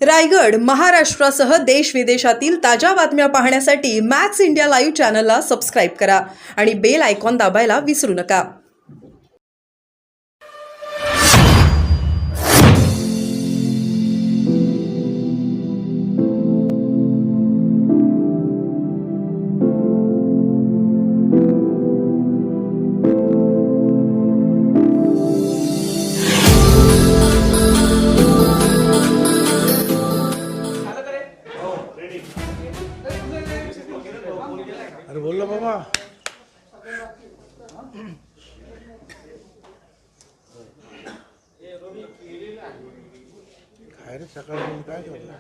रायगड महाराष्ट्रासह देश विदेशातील ताज्या बातम्या पाहण्यासाठी मॅक्स इंडिया लाईव्ह चॅनलला सबस्क्राईब करा आणि बेल आयकॉन दाबायला विसरू नका. अरे बोल ना बाबा. काय रे सकाळी काय करतो?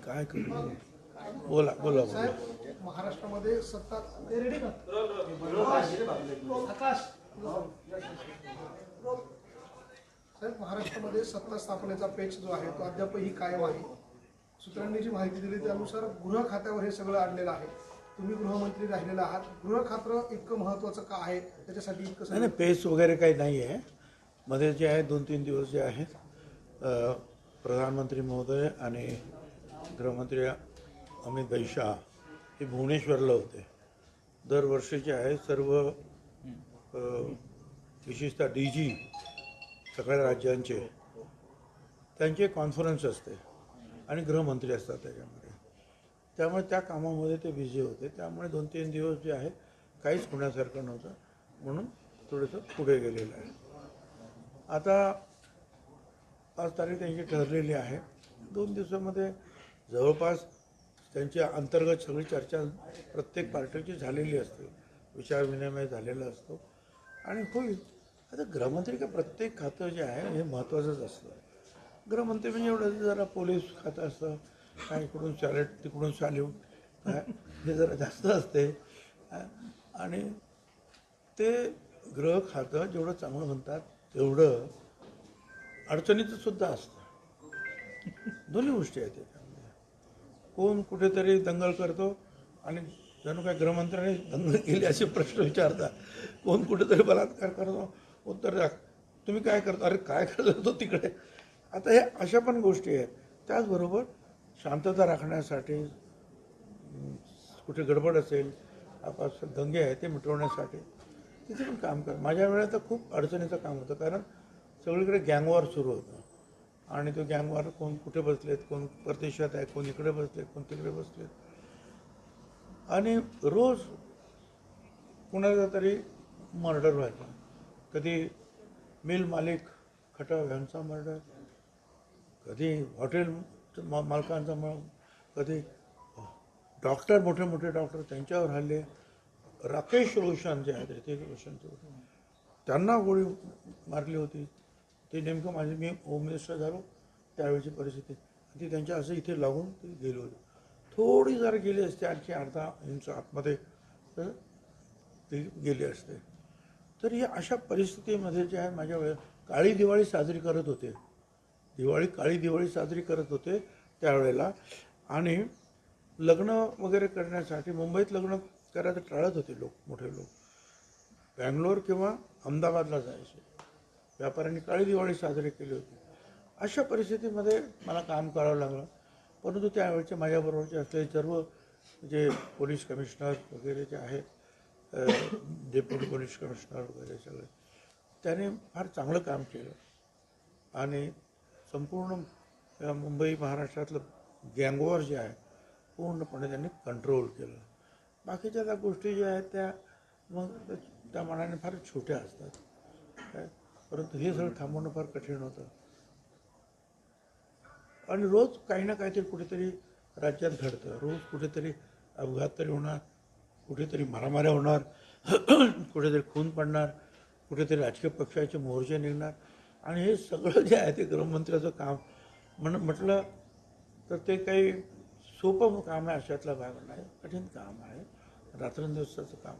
काय करू? बोला बोला बोला. महाराष्ट्रामध्ये सत्ता आकाश साहेब, महाराष्ट्रामध्ये सत्ता स्थापनेचा पेच जो आहे तो अद्यापही कायम आहे. सूत्रांनी जी माहिती दिली त्यानुसार गृह खात्यावर हे सगळं आणलेलं आहे. तुम्ही गृहमंत्री राहिलेला आहात. गृह खातं इतकं महत्त्वाचं का आहे, त्याच्यासाठी इतकं नाही पेस वगैरे काही नाही आहे. मध्ये जे आहे 2-3 दिवस जे आहेत प्रधानमंत्री महोदय आणि गृहमंत्री अमित भाई शाह हे भुवनेश्वरला होते. दरवर्षीचे आहे सर्व विशेषतः DG सगळ्या राज्यांचे त्यांचे कॉन्फरन्स असते आणि गृहमंत्री असतात त्याच्यामध्ये. त्यामुळे त्या कामामध्ये ते बिझी होते. त्यामुळे 2-3 दिवस जे आहे काहीच होण्यासारखं नव्हतं, म्हणून थोडंसं पुढे गेलेलं आहे. आता 5 तारीख त्यांची ठरलेली आहे. 2 दिवसामध्ये जवळपास त्यांची अंतर्गत सगळी चर्चा प्रत्येक पार्टीची झालेली असते, विचारविनिमय झालेला असतो आणि होईल. आता गृहमंत्री का प्रत्येक खातं जे आहे हे महत्त्वाचंच असतं. गृहमंत्री म्हणजे एवढं जरा पोलीस खातं असतं, काय इकडून सॅलेट तिकडून सॅल्यूट हे जरा जास्त असते आणि ते गृह खातं जेवढं चांगलं म्हणतात तेवढं अडचणीचं सुद्धा असतं. दोन्ही गोष्टी आहेत त्याच्यामध्ये. कोण कुठेतरी दंगल करतो आणि जणू काय गृहमंत्र्याने दंगल केली असे प्रश्न विचारतात. कोण कुठेतरी बलात्कार करतो, उत्तर द्या तुम्ही काय करता, अरे काय करत होतो तिकडे. आता हे अशा पण गोष्टी आहेत. त्याचबरोबर शांतता राखण्यासाठी कुठे गडबड असेल, आपापसात दंगे आहेत ते मिटवण्यासाठी तिथे पण काम कर. माझ्या वेळेत तर खूप अडचणीचं काम होतं, कारण सगळीकडे गँगवॉर सुरू होतं आणि तो गँगवॉर कोण कुठे बसलेत, कोण परदेशात आहे, कोण इकडे बसलेत, कोण तिकडे बसलेत आणि रोज कुणाचा तरी मर्डर व्हायचा. कधी मिल मालिक खटाव यांचा मर्डर, कधी हॉटेल मालकांचा कधी डॉक्टर मोठे मोठे डॉक्टर त्यांच्यावर हल्ले. राकेश रोशन जे आहेत ऋतिक रोशनचे त्यांना गोळी मारली होती. ते नेमकं मी होम मिनिस्टर झालो त्यावेळची परिस्थिती ती त्यांच्या असं इथे लागून ते गेली होती. थोडी जर गेली असते आणखी अर्धा इंच आतमध्ये तर ते गेले असते. तर या अशा परिस्थितीमध्ये जे आहे माझ्या वेळेस काळी दिवाळी साजरी करत होते. काळी दिवाळी साजरी करत होते त्यावेळेला आणि लग्न वगैरे करण्यासाठी मुंबईत लग्न करायचं टाळत होते लोक, मोठे लोक बँगलोर किंवा अहमदाबादला जायचे. व्यापाऱ्यांनी काळी दिवाळी साजरी केली होती. अशा परिस्थितीमध्ये मला काम करावं लागलं. परंतु त्यावेळेचे माझ्याबरोबरचे असलेले सर्व जे पोलीस कमिशनर वगैरे जे आहेत, डेप्युटी पोलीस कमिशनर वगैरे सगळे, त्याने फार चांगलं काम केलं आणि संपूर्ण मुंबई महाराष्ट्रातलं गँगवॉर जे आहे पूर्णपणे त्यांनी कंट्रोल केलं. बाकीच्या त्या गोष्टी ज्या आहेत त्या मग त्या मानाने फार छोट्या असतात काय, परंतु हे सगळं थांबवणं फार कठीण होतं. आणि रोज काही ना काहीतरी कुठेतरी राज्यात घडतं. रोज कुठेतरी अपघात तरी होणार, कुठेतरी मारामाऱ्या होणार, कुठेतरी खून पडणार, कुठेतरी राजकीय पक्षाचे मोर्चे निघणार आणि हे सगळं जे आहे ते गृहमंत्र्याचं काम म्हटलं तर ते काही सोपं काम आहे अशातला भाग नाही. कठीण काम आहे, रात्रंदिवसाचं काम.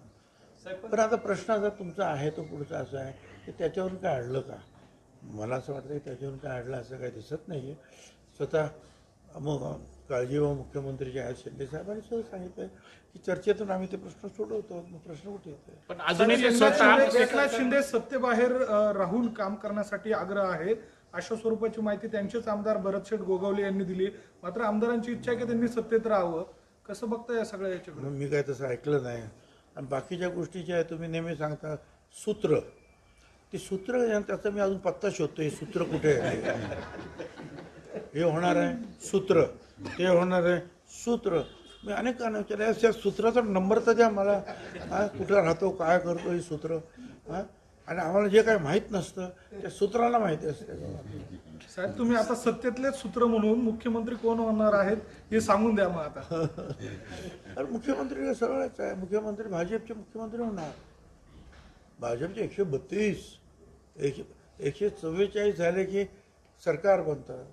पण आता प्रश्न असा तुमचा आहे तो पुढचा असा आहे की त्याच्यावरून काय अडलं का. मला असं वाटतं की त्याच्यावरून काय अडलं असं काही दिसत नाही आहे. स्वतः मग काळजी व मुख्यमंत्री जे आहेत शिंदे साहेबांनी सुद्धा सांगितलं की चर्चेतून आम्ही ते प्रश्न सोडवतो. मग प्रश्न कुठे येतो? पण अजूनही ते स्वतः एकनाथ शिंदे सत्तेबाहेर राहून काम करण्यासाठी आग्रह आहे अशा स्वरूपाची माहिती त्यांचेच आमदार भरतशेठ गोगावले यांनी दिली. मात्र आमदारांची इच्छा आहे की त्यांनी सत्तेत राहावं. कसं बघता या सगळ्या याच्याकडे? मग मी काय तसं ऐकलं नाही. आणि बाकीच्या गोष्टी ज्या आहे तुम्ही नेहमी सांगता सूत्र, ते सूत्र त्याचा मी अजून पत्ता शोधतो. हे सूत्र कुठे आहे? हे होणार आहे सूत्र, ते होणार आहे सूत्र. मी अनेकांना विचारलं त्या सूत्राचा नंबर तर द्या मला. कुठं राहतो, काय करतो हे सूत्र. आणि आम्हाला जे काही माहीत नसतं त्या सूत्राला माहिती असते. साहेब तुम्ही आता सत्तेतलेच सूत्र म्हणून मुख्यमंत्री कोण होणार आहेत हे सांगून द्या मग आता. अरे मुख्यमंत्री सरळच आहे. मुख्यमंत्री भाजपचे मुख्यमंत्री होणार. भाजपचे 132 144 झाले की सरकार बनतं.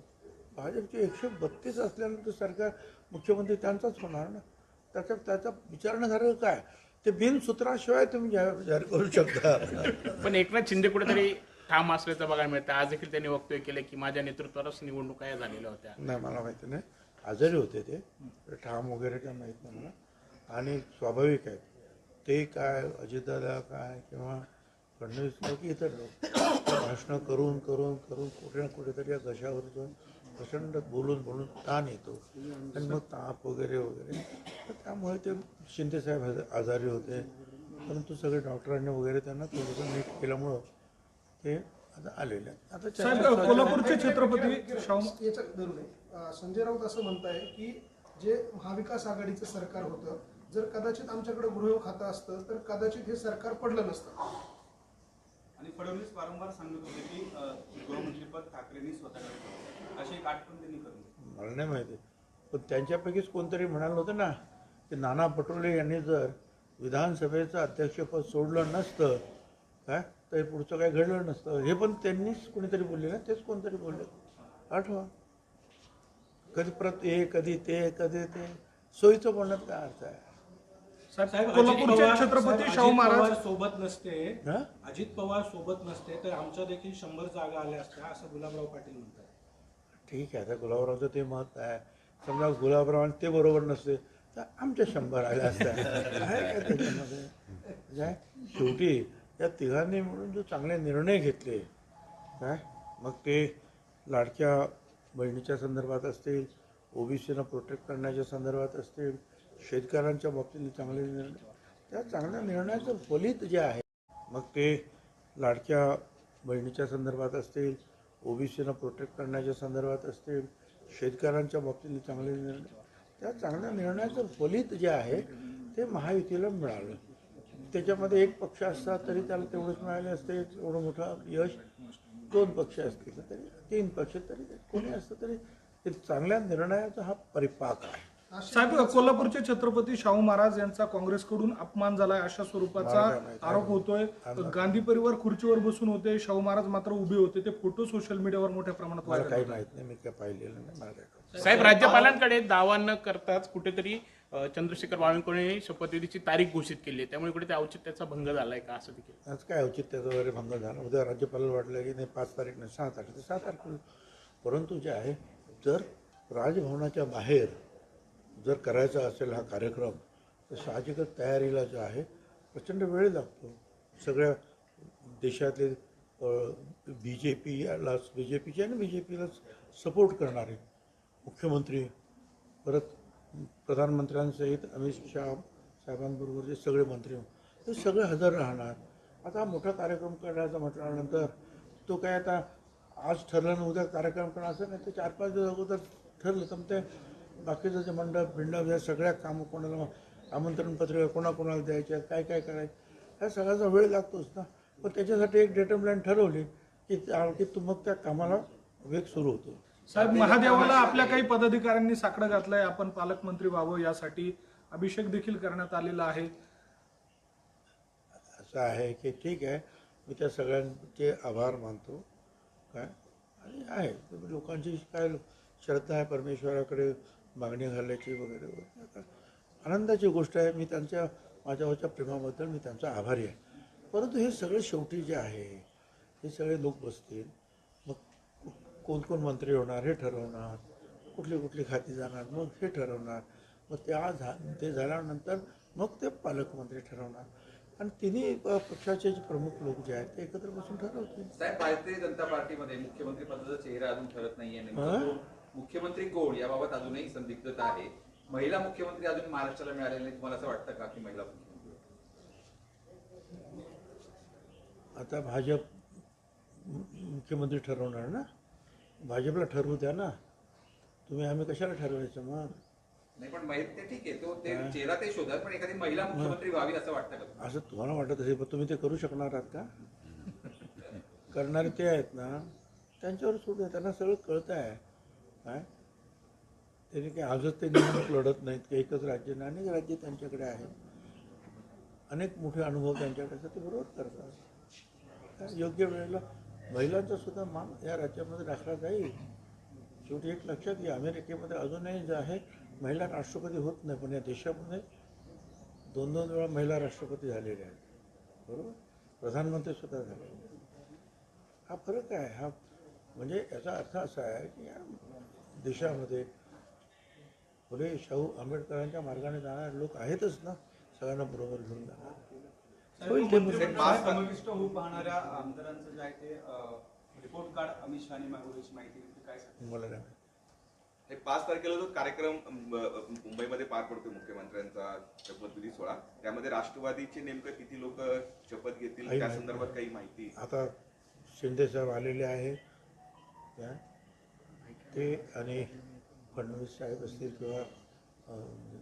भाजपचे 132 असल्यानंतर सरकार मुख्यमंत्री त्यांचाच होणार ना. त्याचा विचारणं काय? ते बिनसूत्राशिवाय तुम्ही जाहीर करू शकता. पण एकनाथ शिंदे कुठेतरी ठाम असल्याचं बघायला मिळतं. आज देखील त्यांनी वक्तव्य केलं की माझ्या नेतृत्वावरच निवडणुका या झालेल्या होत्या. नाही, मला माहिती नाही. आजारी होते ते, ठाम वगैरे काय माहीत नाही मला. आणि स्वाभाविक आहे ते काय अजितदादा काय किंवा फडणवीस काय की इतर लोक भाषणं करून करून करून कुठे ना कुठेतरी या घशावर जाऊन प्रचंड बोलून ताण येतो आणि मग ताप वगैरे वगैरे. तर त्यामुळे ते शिंदेसाहेब आजारी होते. परंतु सगळे डॉक्टरांनी वगैरे त्यांना थोडंसं नीट केल्यामुळं ते आता आलेले आहेत. आता साहेब कोल्हापूरचे छत्रपती शाहू याचा धरून आहे. संजय राऊत असं म्हणताय की जे महाविकास आघाडीचं सरकार होतं, जर कदाचित आमच्याकडे गृह खातं असतं तर कदाचित हे सरकार पडलं नसतं. आणि फडणवीस वारंवार सांगत होते की गृहमंत्रीपद ठाकरेंनी स्वतःकडे अशी एक आठवण त्यांनी करून. मला नाही माहिती. पण त्यांच्यापैकीच कोणतरी म्हणालं होतं ना की नाना पटोले यांनी जर विधानसभेचं अध्यक्षपद सोडलं नसतं काय तर पुढचं काय घडलं नसतं. हे पण त्यांनीच कोणीतरी बोलले ना. तेच कोणतरी बोलले. आठवा. कधी कधी ते सोयीचं बोलण्यात काय अर्थ आहे? साहेब कोल्हापूरचे छत्रपती शाहू महाराज सोबत नसते, हा? अजित पवार सोबत नसते तर आमच्या देखील 100 जागा आल्या असत्या असं गुलाबराव पाटील म्हणतात. ठीक आहे. आता गुलाबरावचं ते मत आहे. समजा गुलाबराव ते बरोबर नसते तर आमच्या 100 आल्या असत्या. आहे काय त्याच्यामध्ये? काय शेवटी या तिघांनी मिळून जो चांगले निर्णय घेतले काय, मग ते लाडक्या बहिणीच्या संदर्भात असतील, ओबीसीना प्रोटेक्ट करण्याच्या संदर्भात असतील, शेतकऱ्यांच्या बाबतीत चांगले निर्णय, त्या चांगल्या निर्णयाचं फलित जे आहे, मग ते लाडक्या बहिणीच्या संदर्भात असतील, ओबीसीना प्रोटेक्ट करण्याच्या संदर्भात असतील, शेतकऱ्यांच्या बाबतीत चांगले निर्णय, त्या चांगल्या निर्णयाचं फलित जे आहे ते महायुतीला मिळालं. त्याच्यामध्ये एक पक्ष असता तरी त्याला तेवढंच मिळाले असते. एवढं मोठं यश 2 पक्ष असतील तरी 3 पक्ष तरी कोणी असतं तरी ते चांगल्या निर्णयाचा हा परिपाक आहे. साहेब कोल्हापूरचे छत्रपती शाहू महाराज यांचा काँग्रेसकडून अपमान झालाय अशा स्वरूपाचा आरोप होतोय. गांधी परिवार खुर्चीवर बसून होते, शाहू महाराज मात्र उभे होते. ते फोटो सोशल मीडियावर मोठ्या प्रमाणात मला व्हायरल काही होत आहेत. माहित नाही. मी काय पाहिलेलं नाही. मला काय साहेब राज्यपालांकडे दावा न करताच कुठेतरी चंद्रशेखर बावनकुळे शपथविधीची तारीख घोषित केली आहे. त्यामुळे कुठे त्या औचित्याचा भंग झालाय का असं देखील? आज काय औचित्याचा वगैरे भंग झाला. उद्या राज्यपालाला वाटलं की नाही 5 तारीख नाही 6 तारीख तर 6 तारखेला. परंतु जे आहे जर राजभवनाच्या बाहेर जर करायचा असेल हा कार्यक्रम तर साहजिकच तयारीला जो आहे प्रचंड वेळ लागतो. सगळ्या देशातले बीजेपीचे आणि बीजेपीला सपोर्ट करणारे मुख्यमंत्री, परत प्रधानमंत्र्यांसहित अमित शहा साहेबांबरोबर जे सगळे मंत्री ते सगळे हजर राहणार. आता हा मोठा कार्यक्रम करायचा म्हटल्यानंतर तो काय आता आज ठरलं ना उद्या कार्यक्रम करायचं नाही. ते 4-5 दिवस अगोदर ठरलं तर ते बाकीचं जे मंडप या सगळ्या कामं कोणाला आमंत्रण पत्रिका कोणाकोणाला द्यायच्या काय करायचं ह्या सगळ्याचा वेळ लागतोच ना. पण त्याच्यासाठी एक डेटलाईन ठरवली की मग त्या कामाला वेग सुरू होतो. साहेब महादेवाला आपल्या काही पदाधिकाऱ्यांनी साकडं घातलंय. आपण पालकमंत्री व्हावं यासाठी अभिषेक देखील करण्यात आलेला आहे. असं आहे की ठीक आहे. मी त्या सगळ्यांचे आभार मानतो काय. आणि आहे लोकांची काय श्रद्धा आहे परमेश्वराकडे मागणी घालायची वगैरे वगैरे. आता आनंदाची गोष्ट आहे. मी माझ्यावरच्या प्रेमाबद्दल मी त्यांचा आभारी आहे. परंतु हे सगळे शेवटी जे आहे हे सगळे लोक बसतील मग कोण मंत्री होणार हे ठरवणार. कुठली कुठली खाती जाणार, मग हे ठरवणार, मग ते झाल्यानंतर मग ते पालकमंत्री ठरवणार आणि तिन्ही पक्षाचे जे प्रमुख लोक जे आहेत ते एकत्र बसून ठरवतील. साहेब, भारतीय जनता पार्टीमध्ये मुख्यमंत्री पदाचा चेहरा अजून ठरत नाहीये. हा? नेमका तो मुख्यमंत्री कोण याबाबत अजूनही संदिग्धता आहे. महिला मुख्यमंत्री अजून महाराष्ट्राला मिळालेले नाही. तुम्हाला असं वाटतं का की महिला मुख्यमंत्री? आता भाजप मुख्यमंत्री ठरवणार ना, भाजपला ठरवू द्या ना, तुम्ही आम्ही कशाला ठरवायचं मग? नाही, पण ते ठीक आहे, तो ते चेहरा ते शोधाल, पण एखादी महिला मुख्यमंत्री व्हावी असं वाटतं का? असं तुम्हाला वाटत असेल पण तुम्ही ते करू शकणार आहात का? करणारे ते आहेत ना, त्यांच्यावर सोडून द्या, त्यांना सगळं कळतं आहे काय. त्यांनी काही आजच ते निवडणूक लढत नाहीत की एकच राज्य नाही, अनेक राज्य त्यांच्याकडे आहेत, अनेक मोठे अनुभव त्यांच्याकडे असतात, ते बरोबर करतात. योग्य वेळेला महिलांचा सुद्धा मान या राज्यामध्ये राखला जाईल. शेवटी एक लक्षात घ्या, अमेरिकेमध्ये अजूनही जे आहे महिला राष्ट्रपती होत नाही, पण या देशामध्ये 2-2 वेळा महिला राष्ट्रपती झालेल्या आहेत, बरोबर, प्रधानमंत्री सुद्धा झाले. हा फरक आहे. हा म्हणजे याचा अर्थ असा आहे की या देशामध्ये फुले शाहू आंबेडकरांच्या मार्गाने जाणारे लोक आहेतच ना, सगळ्यांना बरोबर घेऊन जाणार. होईल ते साहेब, 5 समाविष्ट होऊ पाहणाऱ्या आमदारांचं जे आहे ते रिपोर्ट कार्ड अमित शहानी मागवल्याची माहिती काय सांगता? मला नाही माहिती. हे 5 तारखेला जो कार्यक्रम मुंबईमध्ये पार पडतो मुख्यमंत्र्यांचा शपथविधी सोहळा, त्यामध्ये राष्ट्रवादीचे नेमकं किती लोक शपथ घेतील काही त्या माहिती संदर्भात नाही. काही माहिती? आता शिंदे साहेब आलेले आहेत काय, ते आणि फडणवीस साहेब असतील किंवा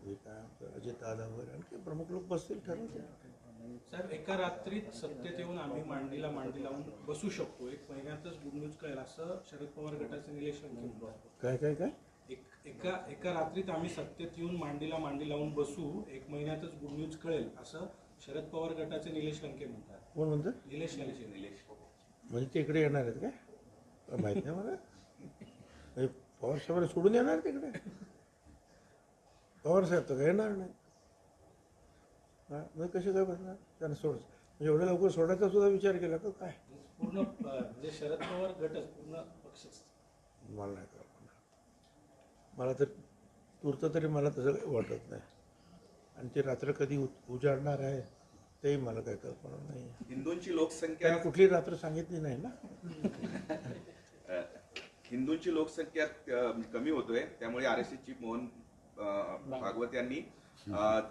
हे काय अजित दादा वगैरे आणखी प्रमुख लोक बसतील, ठरवतील. साहेब, एका रात्रीत सत्तेत येऊन आम्ही मांडी लावून बसू शकतो, 1 महिन्यातच गुड न्यूज कळेल असं शरद पवार गटाचे निलेश लंके म्हणतात. काय एका रात्रीत आम्ही सत्तेत येऊन मांडीला मांडी लावून बसू, 1 महिन्यातच गुड न्यूज कळेल असं शरद पवार गटाचे निलेश लंके म्हणतात. कोण म्हणतं? निलेश लंके. म्हणजे ते इकडे येणार आहेत काय? माहित नाही मला. म्हणजे पवार साहेबांना सोडून येणार तिकडे? पवार साहेब तर काय येणार नाही. हां, मग कसे काय बसणार? त्यांना म्हणजे एवढ्या लवकर सोडायचा सुद्धा विचार केला का काय? पूर्ण म्हणजे शरद पवार गटच पूर्ण पक्षच. मला नाही कळलं. मला तर तूर्त तरी मला तसं काही वाटत नाही. आणि ते रात्र कधी उजाडणार आहे तेही मला काही कल्पना नाही. हिंदूंची लोकसंख्या त्यांनी कुठली रात्र सांगितली नाही ना. हिंदूंची लोकसंख्या कमी होतोय, त्यामुळे RSS चीफ मोहन भागवत यांनी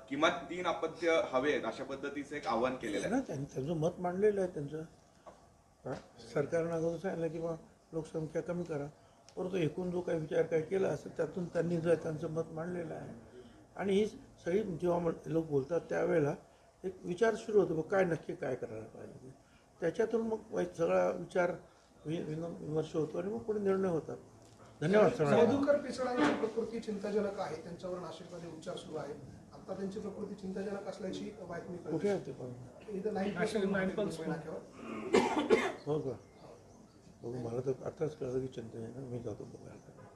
किमान 3 अपत्य हवेत अशा पद्धतीचं एक आवाहन केलेलं आहे. ना त्यांचं मत मांडलेलं आहे त्यांचं. हां, सरकारनं अगोदर सांगितलं की बा लोकसंख्या कमी करा, परंतु एकूण जो काही विचार काय केला असेल त्यातून त्यांनी जो त्यांचं मत मांडलेलं आहे. आणि ही सगळी जेव्हा लोक बोलतात त्यावेळेला एक विचार सुरू होतो, मग काय नक्की काय करायला पाहिजे, त्याच्यातून मग सगळा विचार विमर्श होतो आणि मग पुढे निर्णय होतात. धन्यवाद सर. मधुकर पिचड यांची प्रकृती चिंताजनक आहे, त्यांच्यावर नाशिकमध्ये उपचार सुरू आहेत. आता त्यांची प्रकृती चिंताजनक असल्याची बातमी कुठे आहे ते पण? इथं 9 हो का? बघू, मला तर आताच कळलं की चिंता आहे ना, मी जातो बघायला.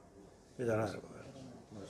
मी जाणार आहे बघायला.